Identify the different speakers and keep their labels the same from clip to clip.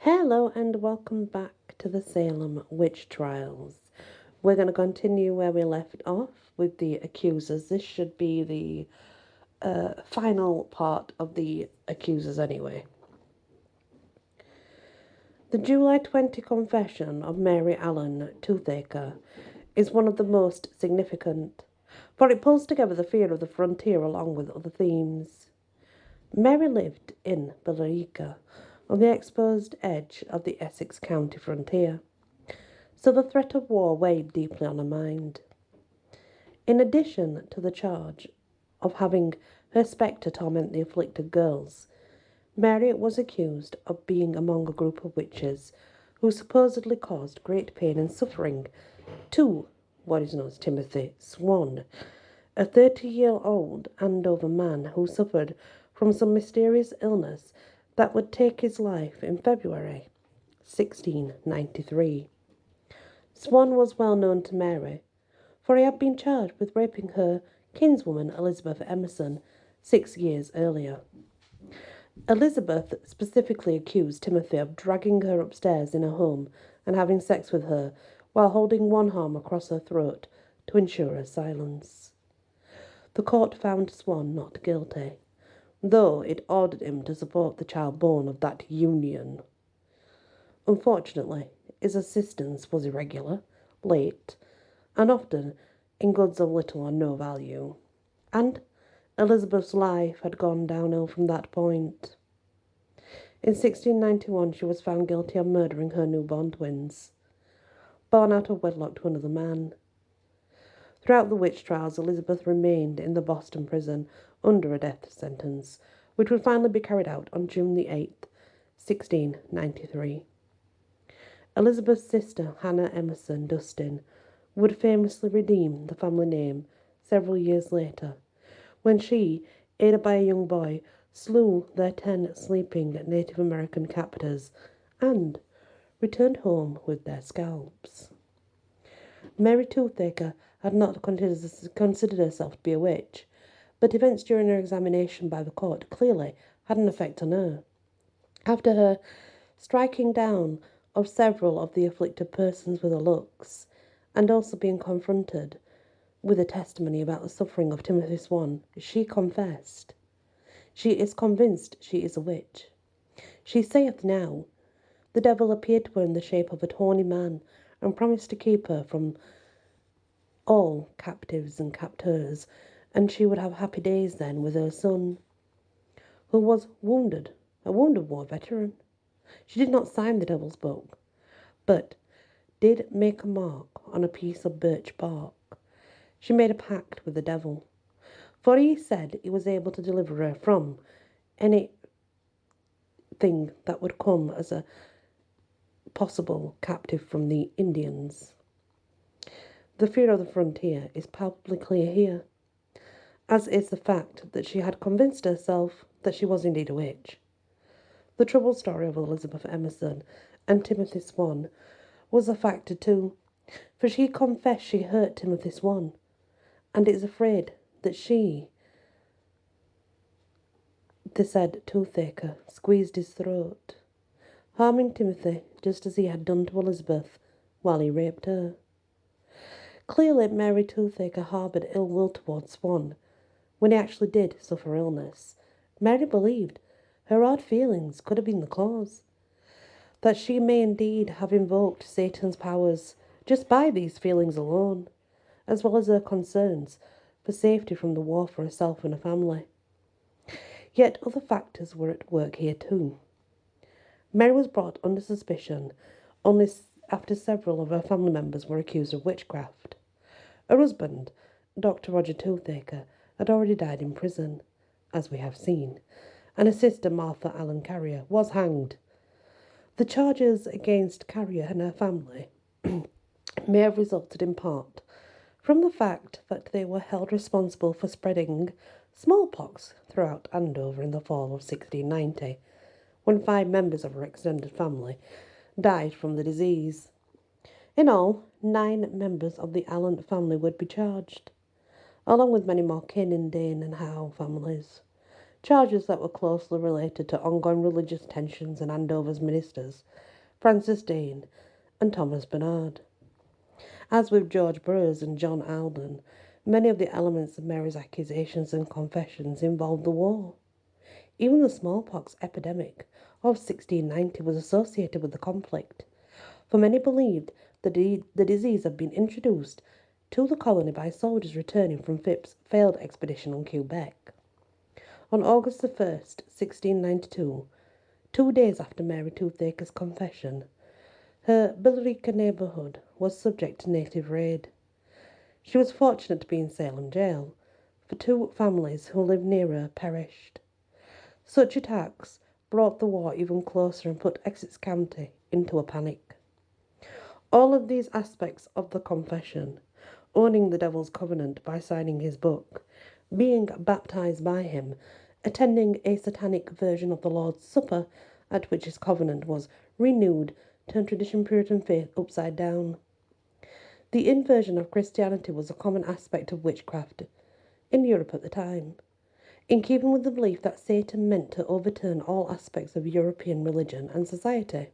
Speaker 1: Hello and welcome back to the Salem witch trials. We're going to continue where we left off with the accusers. This should be the final part of the accusers anyway. The July 20 confession of Mary Allen Toothaker is one of the most significant, for it pulls together the fear of the frontier along with other themes. Mary lived in Billerica, on the exposed edge of the Essex County frontier, so the threat of war weighed deeply on her mind. In addition to the charge of having her spectre torment the afflicted girls, Mary was accused of being among a group of witches who supposedly caused great pain and suffering to what is known as Timothy Swan, a 30-year-old Andover man who suffered from some mysterious illness that would take his life in February 1693. Swan was well known to Mary, for he had been charged with raping her kinswoman Elizabeth Emerson 6 years earlier. Elizabeth specifically accused Timothy of dragging her upstairs in her home and having sex with her while holding one arm across her throat to ensure her silence. The court found Swan not guilty, though it ordered him to support the child born of that union. Unfortunately, his assistance was irregular, late, and often in goods of little or no value, and Elizabeth's life had gone downhill from that point. In 1691 she was found guilty of murdering her newborn twins, born out of wedlock to another man. Throughout the witch trials, Elizabeth remained in the Boston prison under a death sentence, which would finally be carried out on June the 8th, 1693. Elizabeth's sister, Hannah Emerson Dustin, would famously redeem the family name several years later, when she, aided by a young boy, slew their 10 sleeping Native American captors and returned home with their scalps. Mary Toothaker had not considered herself to be a witch, but events during her examination by the court clearly had an effect on her. After her striking down of several of the afflicted persons with her looks, and also being confronted with a testimony about the suffering of Timothy Swan, she confessed. She is convinced she is a witch. She saith now, the devil appeared to her in the shape of a tawny man, and promised to keep her from all captives and captors, and she would have happy days then with her son, who was wounded, a wounded war veteran. She did not sign the devil's book, but did make a mark on a piece of birch bark. She made a pact with the devil, for he said he was able to deliver her from anything that would come as a possible captive from the Indians. The fear of the frontier is palpably clear here, as is the fact that she had convinced herself that she was indeed a witch. The troubled story of Elizabeth Emerson and Timothy Swan was a factor too, for she confessed she hurt Timothy Swan, and is afraid that she, the said Toothaker, squeezed his throat, harming Timothy just as he had done to Elizabeth while he raped her. Clearly, Mary Toothaker harboured ill will towards Swan when he actually did suffer illness. Mary believed her odd feelings could have been the cause, that she may indeed have invoked Satan's powers just by these feelings alone, as well as her concerns for safety from the war for herself and her family. Yet other factors were at work here too. Mary was brought under suspicion only after several of her family members were accused of witchcraft. Her husband, Dr. Roger Toothaker, had already died in prison, as we have seen, and her sister, Martha Allen Carrier, was hanged. The charges against Carrier and her family may have resulted in part from the fact that they were held responsible for spreading smallpox throughout Andover in the fall of 1690, when 5 members of her extended family died from the disease. In all, 9 members of the Allen family would be charged, along with many more Kin and Dane and Howe families. charges that were closely related to ongoing religious tensions and Andover's ministers, Francis Dane and Thomas Bernard. As with George Burroughs and John Alden, many of the elements of Mary's accusations and confessions involved the war. Even the smallpox epidemic of 1690 was associated with the conflict, for many believed the disease had been introduced to the colony by soldiers returning from Phipps' failed expedition on Quebec. On August the 1st, 1692, 2 days after Mary Toothaker's confession, her Billerica neighbourhood was subject to native raid. She was fortunate to be in Salem jail, for 2 families who lived near her perished. Such attacks brought the war even closer and put Essex County into a panic. All of these aspects of the confession, owning the devil's covenant by signing his book, being baptized by him, attending a satanic version of the Lord's Supper at which his covenant was renewed, turned tradition Puritan faith upside down. The inversion of Christianity was a common aspect of witchcraft in Europe at the time, in keeping with the belief that Satan meant to overturn all aspects of European religion and society.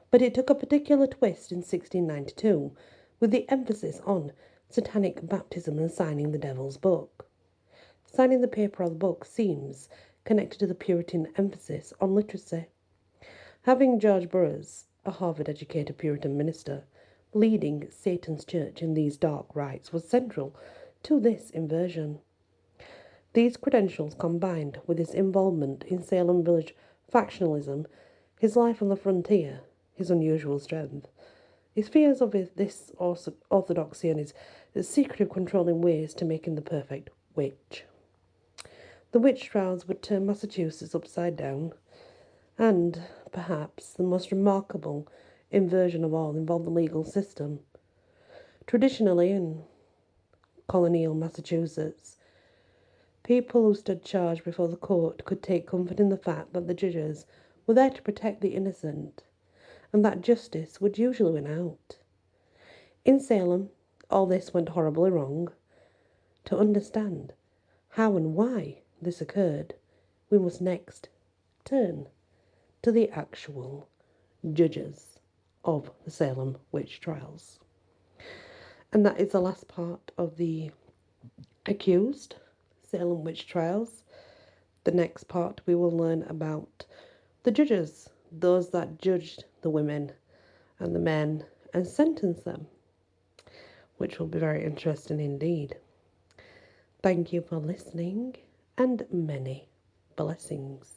Speaker 1: But it took a particular twist in 1692, with the emphasis on satanic baptism and signing the devil's book. Signing the paper of the book seems connected to the Puritan emphasis on literacy. Having George Burroughs, a Harvard-educated Puritan minister, leading Satan's church in these dark rites was central to this inversion. These credentials, combined with his involvement in Salem village factionalism, his life on the frontier, his unusual strength, his fears of this orthodoxy, and his secretive controlling ways to make him the perfect witch. The witch trials would turn Massachusetts upside down, and perhaps the most remarkable inversion of all involved the legal system. Traditionally, in colonial Massachusetts, people who stood charged before the court could take comfort in the fact that the judges were there to protect the innocent, and that justice would usually win out. In Salem, all this went horribly wrong. To understand how and why this occurred, we must next turn to the actual judges of the Salem witch trials. And that is the last part of the accused Salem witch trials. The next part we will learn about the judges, those that judged the women and the men and sentenced them, which will be very interesting indeed. Thank you for listening, and many blessings.